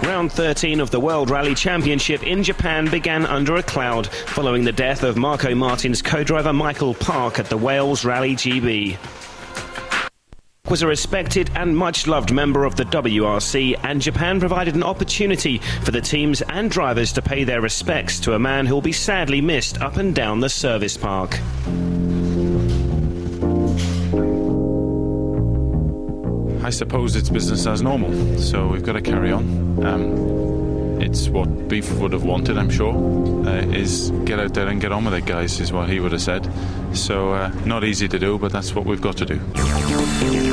Round 13 of the World Rally Championship in Japan began under a cloud following the death of Marco Martin's co-driver Michael Park at the Wales Rally GB. Was a respected and much-loved member of the WRC, and Japan provided an opportunity for the teams and drivers to pay their respects to a man who will be sadly missed up and down the service park. I suppose it's business as normal, so we've got to carry on. It's what Beef would have wanted, I'm sure, is get out there and get on with it, guys, is what he would have said. So not easy to do, but that's what we've got to do.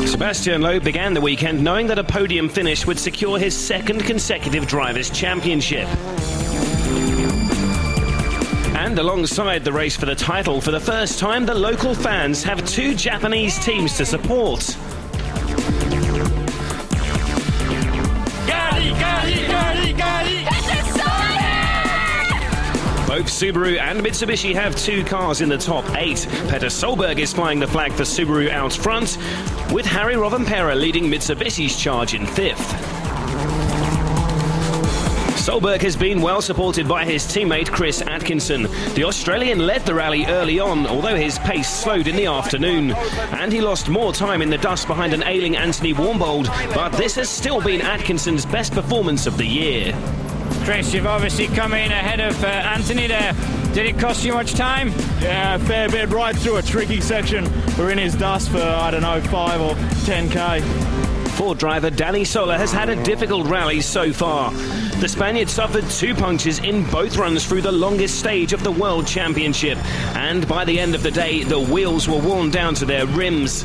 Sebastian Loeb began the weekend knowing that a podium finish would secure his second consecutive Drivers' Championship. And alongside the race for the title, for the first time, the local fans have two Japanese teams to support. Both Subaru and Mitsubishi have two cars in the top 8. Peter Solberg is flying the flag for Subaru out front, with Harry Rovanperä leading Mitsubishi's charge in 5th. Solberg has been well supported by his teammate Chris Atkinson. The Australian led the rally early on, although his pace slowed in the afternoon. And he lost more time in the dust behind an ailing Anthony Warmbold, but this has still been Atkinson's best performance of the year. Chris, you've obviously come in ahead of Anthony there. Did it cost you much time? Yeah, a fair bit, right through a tricky section. We're in his dust for, I don't know, 5 or 10k. Ford driver Danny Sola has had a difficult rally so far. The Spaniard suffered 2 punctures in both runs through the longest stage of the World Championship. And by the end of the day, the wheels were worn down to their rims.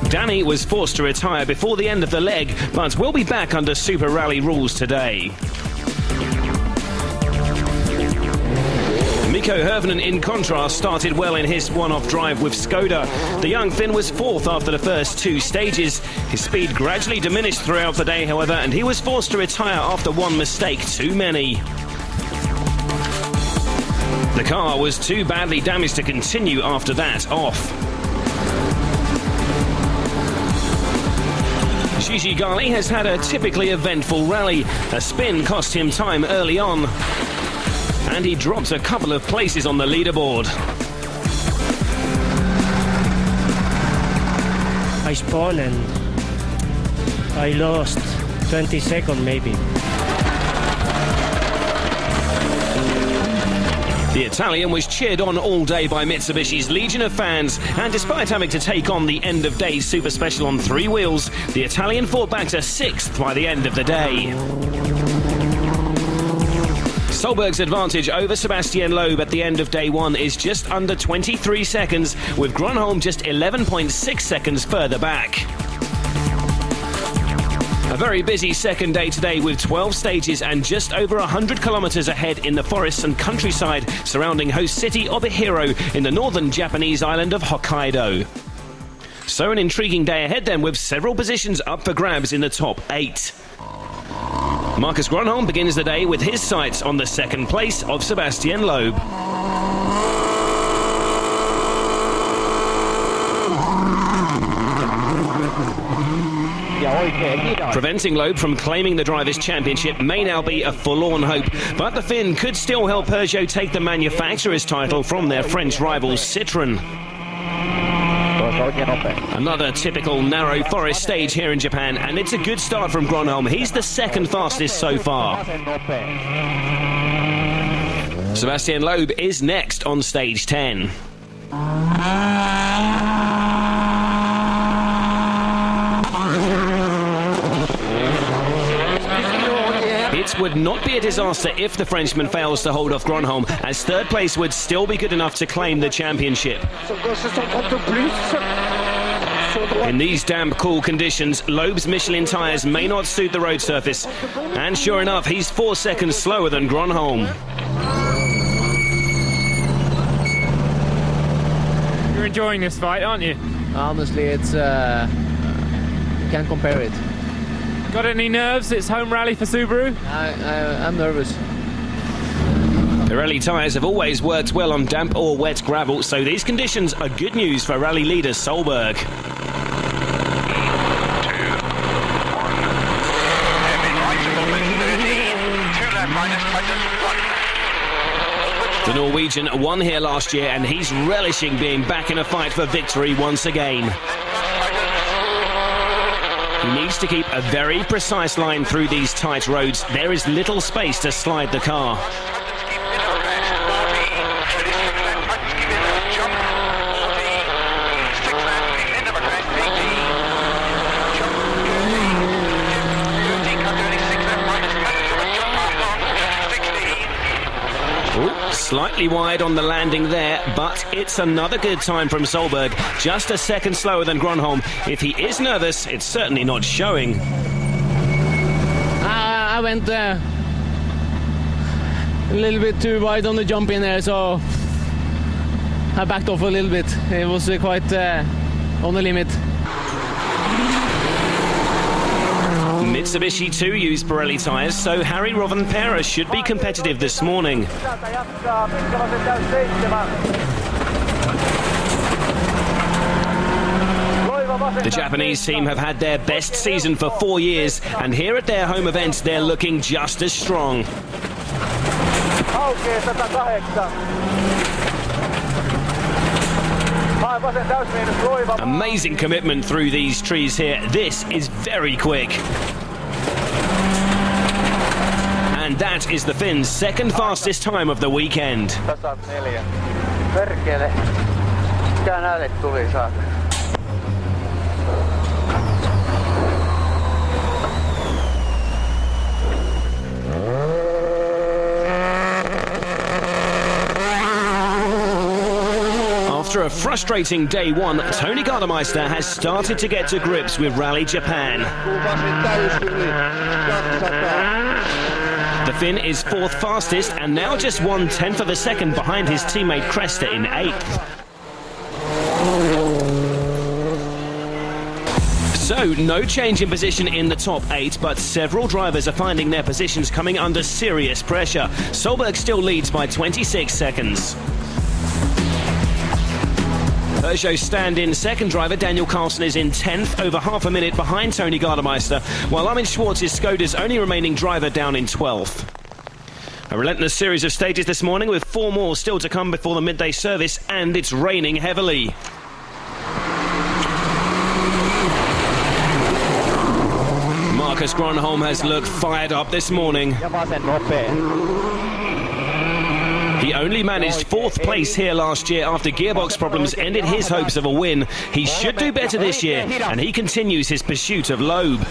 Danny was forced to retire before the end of the leg, but will be back under Super Rally rules today. Mikko Hirvonen, in contrast, started well in his one-off drive with Skoda. The young Finn was 4th after the first 2 stages. His speed gradually diminished throughout the day, however, and he was forced to retire after one mistake too many. The car was too badly damaged to continue after that off. Gigi Gali has had a typically eventful rally. A spin cost him time early on, and he drops a couple of places on the leaderboard. I spun and I lost 20 seconds maybe. The Italian was cheered on all day by Mitsubishi's legion of fans, and despite having to take on the end-of-day Super Special on 3 wheels, the Italian fought back to 6th by the end of the day. Solberg's advantage over Sebastian Loeb at the end of day 1 is just under 23 seconds, with Grönholm just 11.6 seconds further back. A very busy second day today with 12 stages and just over 100 kilometers ahead in the forests and countryside surrounding host city of Ehiro in the northern Japanese island of Hokkaidō. So an intriguing day ahead then, with several positions up for grabs in the top 8. Marcus Grönholm begins the day with his sights on the second place of Sebastian Loeb. Preventing Loeb from claiming the Drivers' Championship may now be a forlorn hope, but the Finn could still help Peugeot take the manufacturer's title from their French rivals Citroën. Another typical narrow forest stage here in Japan, and it's a good start from Grönholm. He's the second fastest so far. Sebastian Loeb is next on stage 10. It would not be a disaster if the Frenchman fails to hold off Grönholm, as third place would still be good enough to claim the championship. In these damp, cool conditions, Loeb's Michelin tyres may not suit the road surface, and sure enough, he's 4 seconds slower than Grönholm. You're enjoying this fight, aren't you? Honestly, it's you can't compare it. Got any nerves? It's home rally for Subaru. I'm nervous. Pirelli tyres have always worked well on damp or wet gravel, so these conditions are good news for rally leader Solberg. The Norwegian won here last year and he's relishing being back in a fight for victory once again. He needs to keep a very precise line through these tight roads. There is little space to slide the car. Slightly wide on the landing there, but it's another good time from Solberg. Just a second slower than Gronholm. If he is nervous, it's certainly not showing. I went a little bit too wide on the jump in there, so I backed off a little bit. It was quite on the limit. Mitsubishi too used Pirelli tyres, so Harry Rovanperä should be competitive this morning. The Japanese team have had their best season for 4 years, and here at their home event they're looking just as strong. Amazing commitment through these trees here. This is very quick. And that is the Finns' second fastest time of the weekend. After a frustrating day one, Tony Gardemeister has started to get to grips with Rally Japan. The Finn is fourth fastest and now just 1/10 of a second behind his teammate Cresta in eighth. So, no change in position in the top 8, but several drivers are finding their positions coming under serious pressure. Solberg still leads by 26 seconds. Peugeot stand-in second driver Daniel Carlson is in 10th, over half a minute behind Tony Gardemeister, while Armin Schwartz is Skoda's only remaining driver down in 12th. A relentless series of stages this morning with 4 more still to come before the midday service, and it's raining heavily. Marcus Gronholm has looked fired up this morning. He only managed 4th place here last year after gearbox problems ended his hopes of a win. He should do better this year, and he continues his pursuit of Loeb.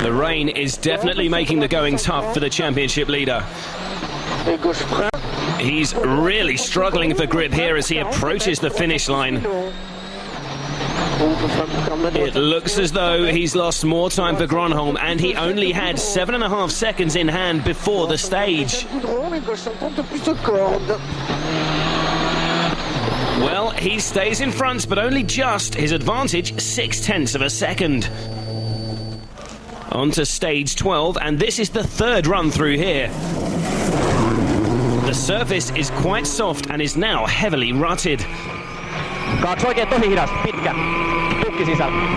The rain is definitely making the going tough for the championship leader. He's really struggling for grip here as he approaches the finish line. It looks as though he's lost more time for Gronholm, and he only had 7.5 seconds in hand before the stage. Well, he stays in front, but only just. His advantage, 0.6 of a second. On to stage 12, and this is the third run through here. The surface is quite soft and is now heavily rutted.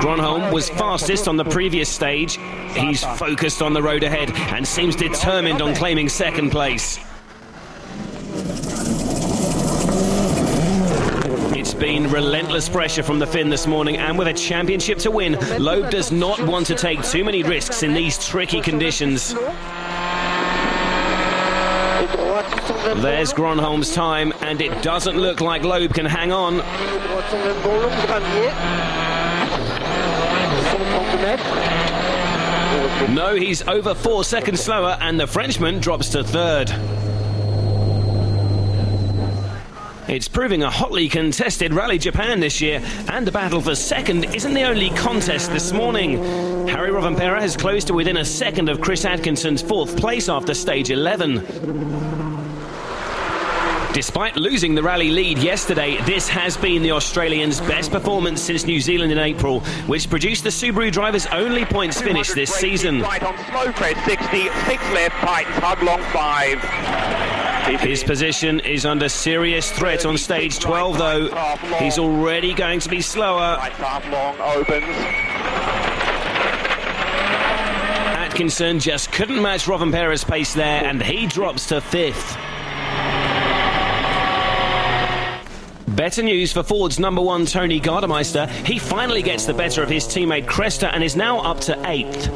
Gronholm was fastest on the previous stage. He's focused on the road ahead and seems determined on claiming second place. It's been relentless pressure from the Finn this morning, and with a championship to win, Loeb does not want to take too many risks in these tricky conditions. There's Gronholm's time, and it doesn't look like Loeb can hang on. No, he's over 4 seconds slower, and the Frenchman drops to third. It's proving a hotly contested Rally Japan this year, and the battle for second isn't the only contest this morning. Harry Rovanperä has closed to within a second of Chris Atkinson's 4th place after stage 11. Despite losing the rally lead yesterday, this has been the Australians' best performance since New Zealand in April, which produced the Subaru driver's only points finish this season. Right on slow tread 60, 6 left, tight, hug long 5. His position is under serious threat on stage 12, though. He's already going to be slower. Right half long opens. Atkinson just couldn't match Rovanperä's pace there, and he drops to 5th. Better news for Ford's number 1 Tony Gardemeister. He finally gets the better of his teammate Cresta and is now up to 8th.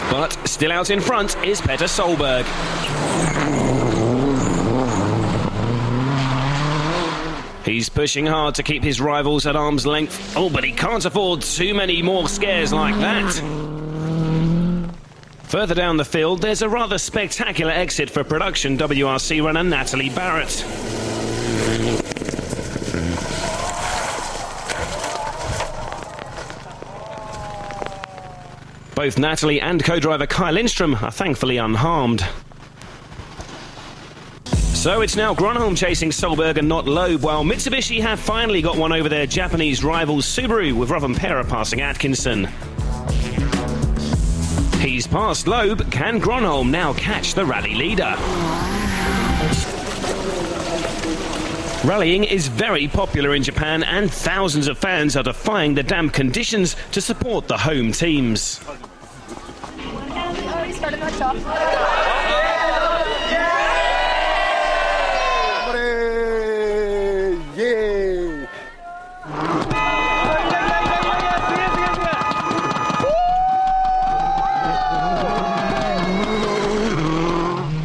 But still out in front is Petter Solberg. He's pushing hard to keep his rivals at arm's length. Oh, but he can't afford too many more scares like that. Further down the field, there's a rather spectacular exit for production WRC runner Natalie Barrett. Both Natalie and co-driver Kai Lindström are thankfully unharmed. So it's now Gronholm chasing Solberg and not Loeb, while Mitsubishi have finally got one over their Japanese rivals Subaru, with Rovanperä passing Atkinson. He's past Loeb. Can Gronholm now catch the rally leader? Rallying is very popular in Japan, and thousands of fans are defying the damp conditions to support the home teams.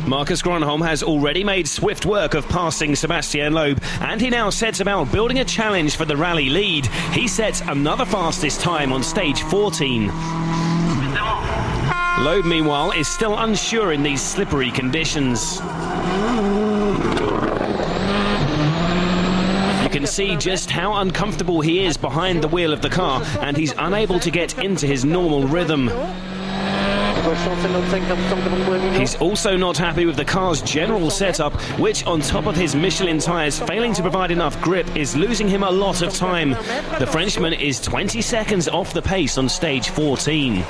Marcus Gronholm has already made swift work of passing Sebastian Loeb, and he now sets about building a challenge for the rally lead. He sets another fastest time on stage 14. Loeb, meanwhile, is still unsure in these slippery conditions. You can see just how uncomfortable he is behind the wheel of the car, and he's unable to get into his normal rhythm. He's also not happy with the car's general setup, which, on top of his Michelin tyres failing to provide enough grip, is losing him a lot of time. The Frenchman is 20 seconds off the pace on stage 14.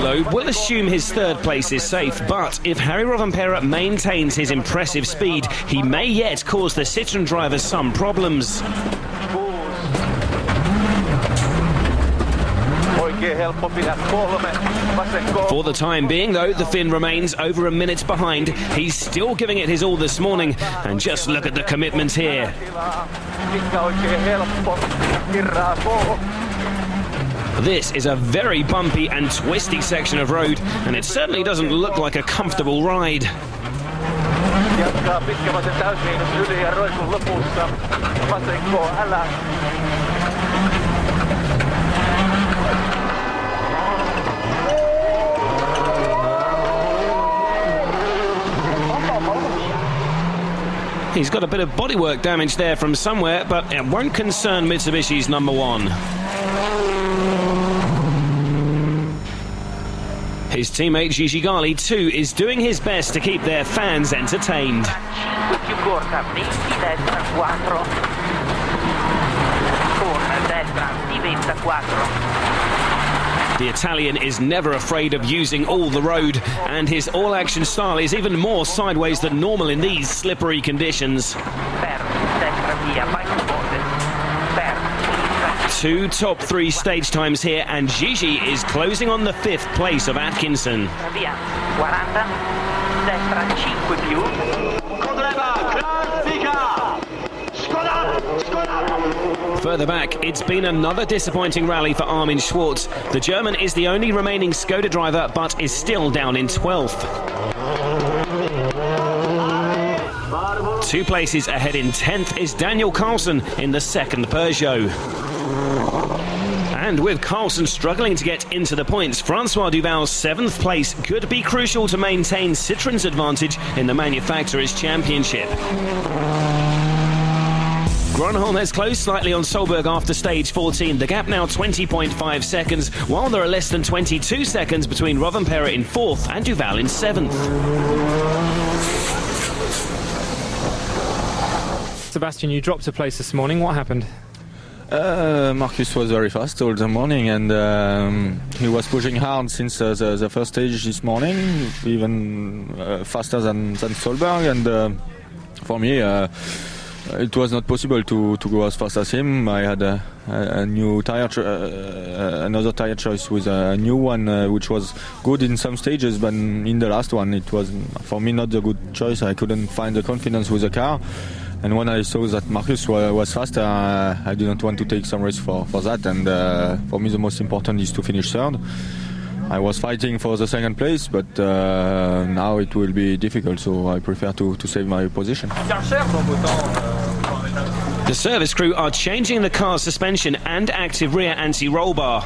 Loeb will assume his third place is safe, but if Harry Rovanperä maintains his impressive speed, he may yet cause the Citroën drivers some problems. For the time being, though, the Finn remains over a minute behind. He's still giving it his all this morning, and just look at the commitment here. This is a very bumpy and twisty section of road, and it certainly doesn't look like a comfortable ride. He's got a bit of bodywork damage there from somewhere, but it won't concern Mitsubishi's number 1. His teammate Gigi Gali, too, is doing his best to keep their fans entertained. The Italian is never afraid of using all the road, and his all-action style is even more sideways than normal in these slippery conditions. 2 top 3 stage times here, and Gigi is closing on the 5th place of Atkinson. Further back, it's been another disappointing rally for Armin Schwarz. The German is the only remaining Skoda driver, but is still down in 12th. 2 places ahead in 10th is Daniel Carlsen in the 2nd Peugeot. And with Carlsen struggling to get into the points, Francois Duval's 7th place could be crucial to maintain Citroën's advantage in the Manufacturers' Championship. Gronholm has closed slightly on Solberg after stage 14. The gap now 20.5 seconds, while there are less than 22 seconds between Rovanperä in 4th and Duval in 7th. Sebastian, you dropped a place this morning. What happened? Marcus was very fast all the morning, and he was pushing hard since the first stage this morning, even faster than Solberg, and for me it was not possible to go as fast as him. I had new tire, another tire choice with a new one, which was good in some stages, but in the last one it was for me not a good choice. I couldn't find the confidence with the car, and when I saw that Marcus was faster, I didn't want to take some risk for that. And for me, the most important is to finish third. I was fighting for the second place, but now it will be difficult, so I prefer to save my position. The service crew are changing the car's suspension and active rear anti-roll bar.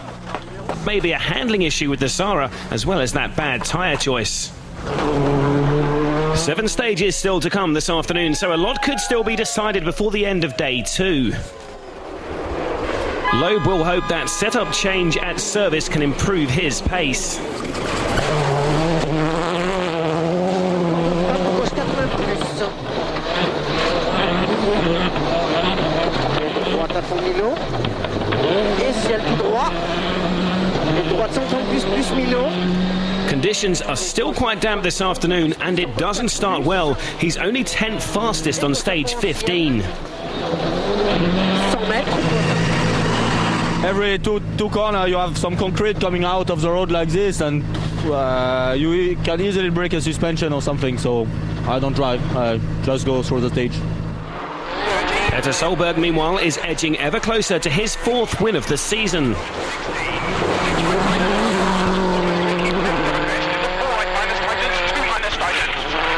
Maybe a handling issue with the Sara, as well as that bad tyre choice. 7 stages still to come this afternoon, so a lot could still be decided before the end of day 2. Loeb will hope that setup change at service can improve his pace. Conditions are still quite damp this afternoon, and it doesn't start well. He's only 10th fastest on stage 15. Every two corners you have some concrete coming out of the road like this, and you can easily break a suspension or something, so I don't drive, I just go through the stage. Petter Solberg, meanwhile, is edging ever closer to his 4th win of the season.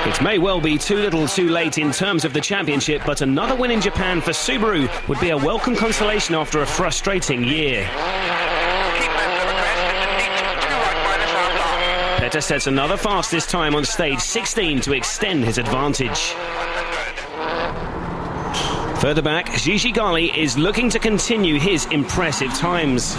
It may well be too little too late in terms of the championship, but another win in Japan for Subaru would be a welcome consolation after a frustrating year. Petter sets another fastest time on stage 16 to extend his advantage. Further back, Gigi Gali is looking to continue his impressive times.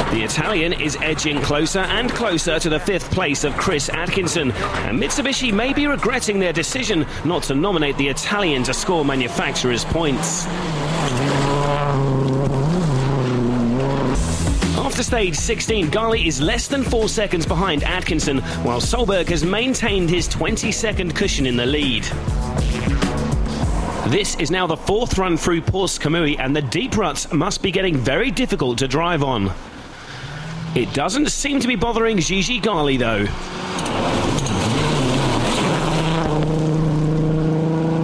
The Italian is edging closer and closer to the 5th place of Chris Atkinson, and Mitsubishi may be regretting their decision not to nominate the Italian to score manufacturers' points. After stage 16, Gali is less than 4 seconds behind Atkinson, while Solberg has maintained his 20-second cushion in the lead. This is now the 4th run through Porsche Kamui, and the deep ruts must be getting very difficult to drive on. It doesn't seem to be bothering Gigi Gali, though.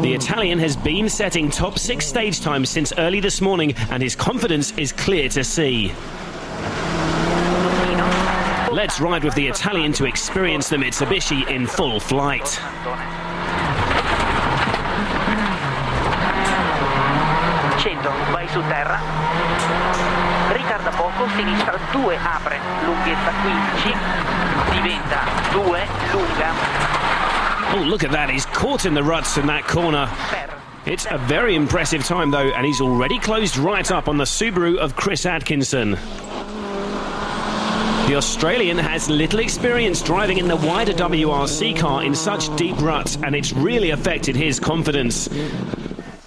The Italian has been setting top 6 stage times since early this morning, and his confidence is clear to see. Let's ride with the Italian to experience the Mitsubishi in full flight. Vai su terra, ritarda poco, sinistra 2, apre, lunghezza 15, diventa 2, lunga. Oh, look at that, he's caught in the ruts in that corner. It's a very impressive time though, and he's already closed right up on the Subaru of Chris Atkinson. The Australian has little experience driving in the wider WRC car in such deep ruts, and it's really affected his confidence.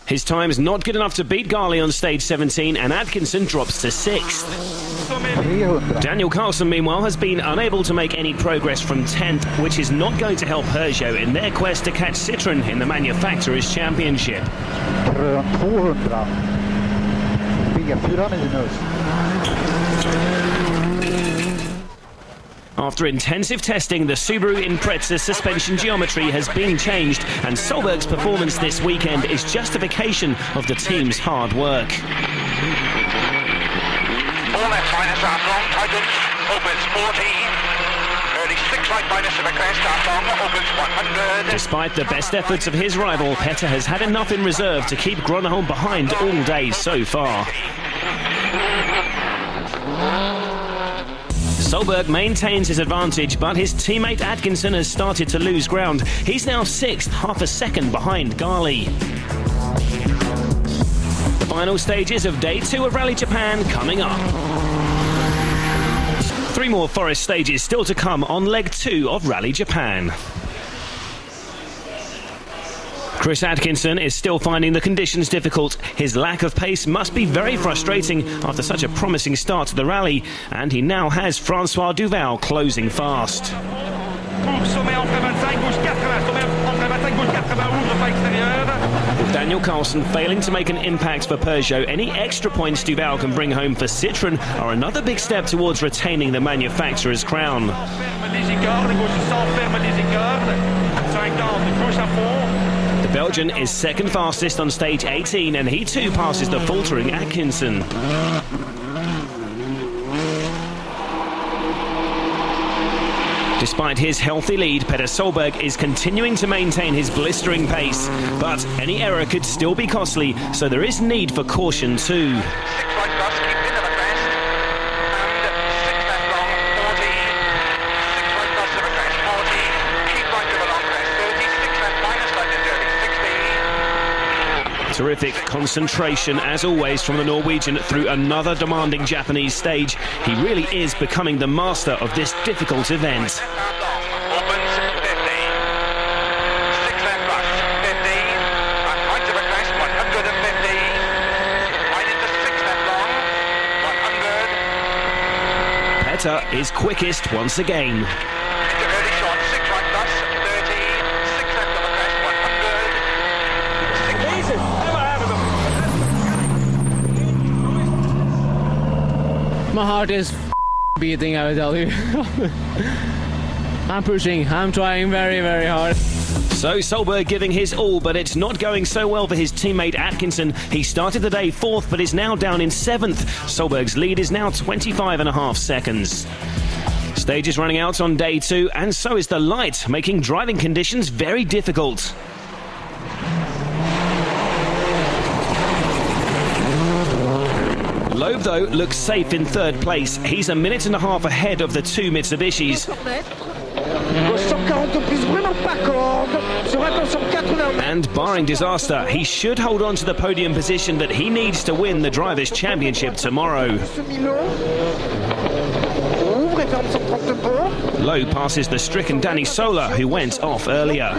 His time's not good enough to beat Gali on stage 17, and Atkinson drops to 6th. Daniel Carlson, meanwhile, has been unable to make any progress from 10th, which is not going to help Peugeot in their quest to catch Citroën in the Manufacturers' Championship. After intensive testing, the Subaru Impreza's suspension geometry has been changed, and Solberg's performance this weekend is justification of the team's hard work. All left minus half long, tightens, opens 14. Early 6 right minus of a crest, half long, opens 100. Despite the best efforts of his rival, Petter has had enough in reserve to keep Groneholm behind all day so far. Solberg maintains his advantage, but his teammate Atkinson has started to lose ground. He's now 6th, half a second behind Gali. The final stages of day 2 of Rally Japan coming up. 3 more forest stages still to come on leg 2 of Rally Japan. Chris Atkinson is still finding the conditions difficult. His lack of pace must be very frustrating after such a promising start to the rally, and he now has Francois Duval closing fast. Sommet en fait 25, With Daniel Carlson failing to make an impact for Peugeot, any extra points Duval can bring home for Citroën are another big step towards retaining the manufacturer's crown. The Belgian is second fastest on stage 18, and he too passes the faltering Atkinson. Despite his healthy lead, Petter Solberg is continuing to maintain his blistering pace, but any error could still be costly, so there is need for caution too. Terrific concentration, as always, from the Norwegian through another demanding Japanese stage. He really is becoming the master of this difficult event. Petter is quickest once again. My heart is beating, I will tell you. I'm pushing, I'm trying very, very hard. So Solberg giving his all, but it's not going so well for his teammate Atkinson. He started the day fourth, but is now down in seventh. Solberg's lead is now 25.5 seconds. Stage is running out on day two, and so is the light, making driving conditions very difficult. Loeb, though, looks safe in third place. He's a minute and a half ahead of the two Mitsubishis. And barring disaster, he should hold on to the podium position that he needs to win the Drivers' Championship tomorrow. Loeb passes the stricken Danny Sola, who went off earlier.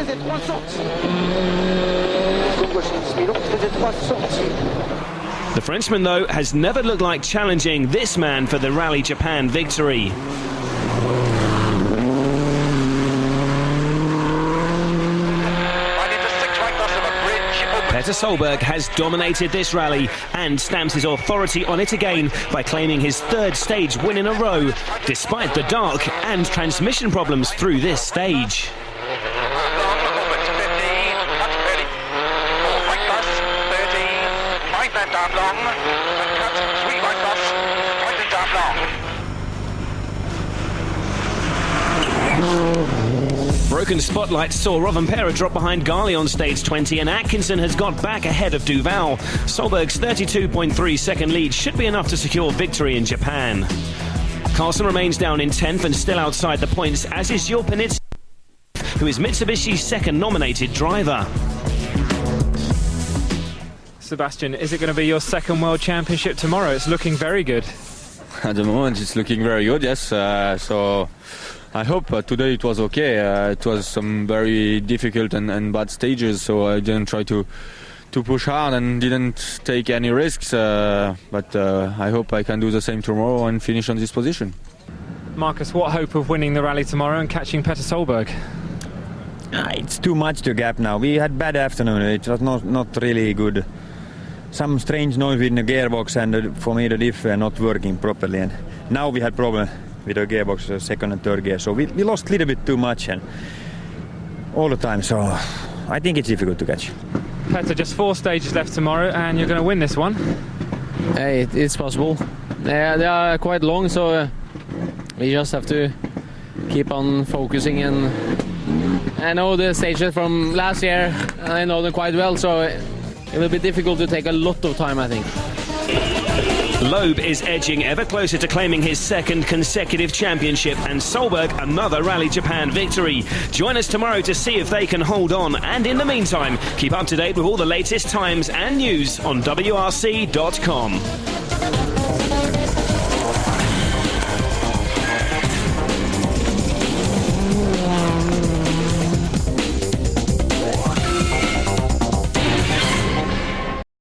The Frenchman, though, has never looked like challenging this man for the Rally Japan victory. Petter Solberg has dominated this rally and stamps his authority on it again by claiming his third stage win in a row, despite the dark and transmission problems through this stage. Broken spotlight saw Rovanperä drop behind Gali on stage 20, and Atkinson has got back ahead of Duval. Solberg's 32.3 second lead should be enough to secure victory in Japan. Carlson remains down in 10th and still outside the points, as is Jorpenitz, who is Mitsubishi's second nominated driver. Sebastian, is it going to be your second World Championship tomorrow? It's looking very good. At the moment it's looking very good, yes. So I hope today it was okay. It was some very difficult and bad stages, so I didn't try to push hard and didn't take any risks. But I hope I can do the same tomorrow and finish on this position. Marcus, what hope of winning the rally tomorrow and catching Petter Solberg? It's too much to gap now. We had bad afternoon. It was not really good. Some strange noise in the gearbox, and for me the diff were not working properly. And now we had problem with the gearbox, second and third gear. So we lost a little bit too much and all the time. So I think it's difficult to catch. Petter, just 4 stages left tomorrow, and you're going to win this one. Hey, it's possible. They are quite long, so we just have to keep on focusing. And I know the stages from last year, I know them quite well, so it will be difficult to take a lot of time, I think. Loeb is edging ever closer to claiming his second consecutive championship, and Solberg another Rally Japan victory. Join us tomorrow to see if they can hold on, and in the meantime, keep up to date with all the latest times and news on WRC.com.